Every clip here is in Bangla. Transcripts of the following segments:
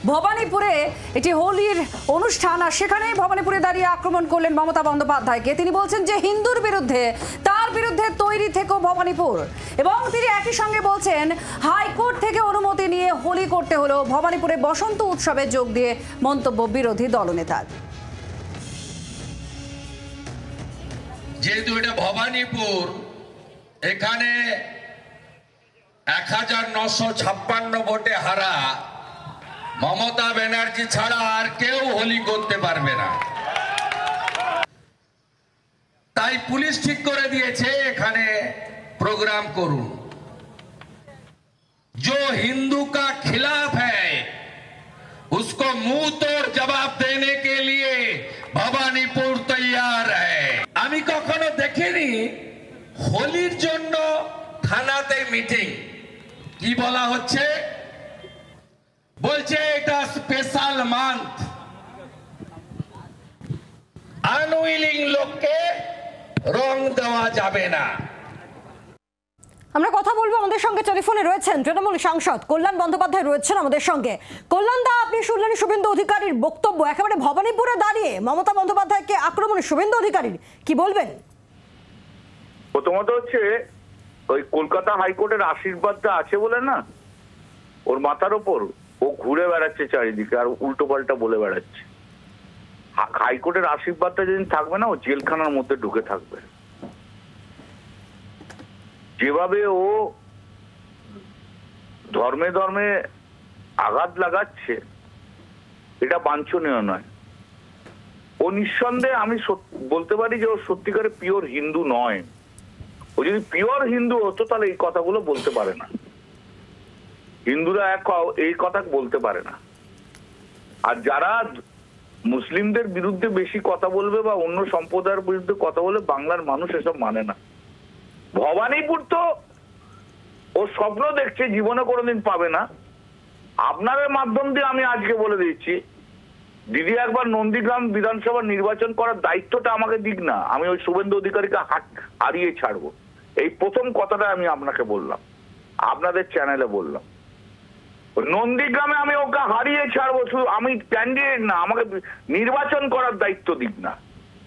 ভবানীপুরে এটি হোলির অনুষ্ঠান, আর সেখানেই ভবানীপুরে দাঁড়িয়ে আক্রমণ করলেন মমতা বন্দ্যোপাধ্যায়কে। তিনি বলছেন যে হিন্দুর বিরুদ্ধে, তার বিরুদ্ধে তৈরি থেকো ভবানীপুর, এবং তিনি একই সঙ্গে বলছেন হাইকোর্ট থেকে অনুমতি নিয়ে হোলি করতে হলো। ভবানীপুরে বসন্ত উৎসবে যোগ দিয়ে মন্তব্য বিরোধী দলনেতার। যেহেতু এটা ভবানীপুর, এখানে 1956 ভোটে হারা মমতা ব্যানার্জি ছাড়া আর কেউ হোলি করতে পারবে না। তাই পুলিশ ঠিক করে দিয়েছে এখানে प्रोग्राम करूं। जो हिंदू का खिलाफ है उसको मुंह तोड़ जवाब देने के लिए भवानीपुर तैयार है। আমি কখনো দেখিনি হোলির জন্য থানাতে মিটিং। কি বলা হচ্ছে? বলছে এটা স্পেশাল মান্থ, আনউইলিং লোককে রং দেওয়া যাবে না। আমরা কথা বলবো, আমাদের সঙ্গে টেলিফোনে রয়েছেন তৃণমূল সাংসদ কল্যাণ বন্দ্যোপাধ্যায় রয়েছেন আমাদের সঙ্গে। কল্যাণ দা, আপনি শুনলেন শুভেন্দু অধিকারীর বক্তব্য, একেবারে ভবানীপুরে দাঁড়িয়ে মমতা বন্দ্যোপাধ্যায়কে আক্রমণ শুভেন্দু অধিকারীর, কি বলবেন? প্রথমত হচ্ছে ওই কলকাতা হাইকোর্টের আশীর্বাদটা আছে বলে না, ওর মাথার ওপর ও ঘুরে বেড়াচ্ছে চারিদিকে আর উল্টো পাল্টা বলে বেড়াচ্ছে। হাইকোর্টের আশীর্বাদটা যেদিন থাকবে না, ও জেলখানার মধ্যে ঢুকে থাকবে। যেভাবে ও ধর্মে ধর্মে আঘাত লাগাচ্ছে, এটা বাঞ্ছনীয় নয়। ও নিঃসন্দেহে আমি বলতে পারি যে ও সত্যিকারে পিওর হিন্দু নয়। ও যদি পিওর হিন্দু হতো তাহলে এই কথাগুলো বলতে পারে না। হিন্দুরা এই কথা বলতে পারে না। আর যারা মুসলিমদের বিরুদ্ধে বেশি কথা বলবে বা অন্য সম্প্রদায়ের বিরুদ্ধে কথা বলবে, বাংলার মানুষ এসব মানে না। ভবানীপুর তো ও স্বপ্ন দেখছে, জীবনে কোনোদিন পাবে না। আপনাদের মাধ্যম দিয়ে আমি আজকে বলে দিচ্ছি, দিদি একবার নন্দীগ্রাম বিধানসভা নির্বাচন করার দায়িত্বটা আমাকে দিক না, আমি ওই শুভেন্দু অধিকারীকে হারিয়ে ছাড়বো। এই প্রথম কথাটা আমি আপনাকে বললাম, আপনাদের চ্যানেলে বললাম। নন্দীগ্রামে আমি ওকে হারিয়ে ছাড়বো, শুধু আমি ক্যান্ডিডেট না, আমাকে নির্বাচন করার দায়িত্ব দিক না।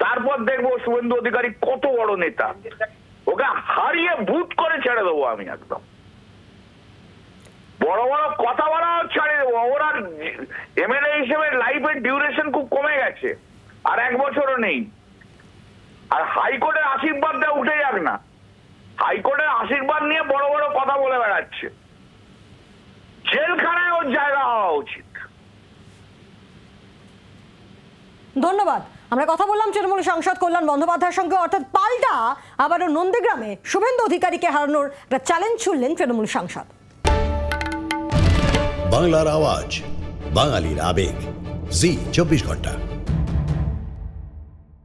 তারপর দেখবো শুভেন্দু অধিকারী কত বড় নেতা, ওকে হারিয়ে ভূত করে ছেড়ে দেবো আমি একদম। বড় বড় কথা বলা ছেড়ে দেবো। ওরা এমএলএ হিসেবে লাইফের ডিউরেশন খুব কমে গেছে, আর 1 বছরও নেই। আর হাইকোর্টের আশীর্বাদটা উঠে যাক না, হাইকোর্টের আশীর্বাদ নিয়ে বড় বড় কথা বলে বেড়াচ্ছে। জেলখানায় ওর জায়গা হওয়া উচিত। ধন্যবাদ। আমরা কথা বললাম তৃণমূল সাংসদ কল্যাণ বন্দ্যোপাধ্যায়ের সঙ্গে, অর্থাৎ পাল্টা আবারও নন্দীগ্রামে শুভেন্দু অধিকারীকে হারানোর একটা চ্যালেঞ্জ ছুড়লেন তৃণমূল সাংসদ। বাংলার আওয়াজ, বাঙালির আবেগ, জি 24 ঘন্টা।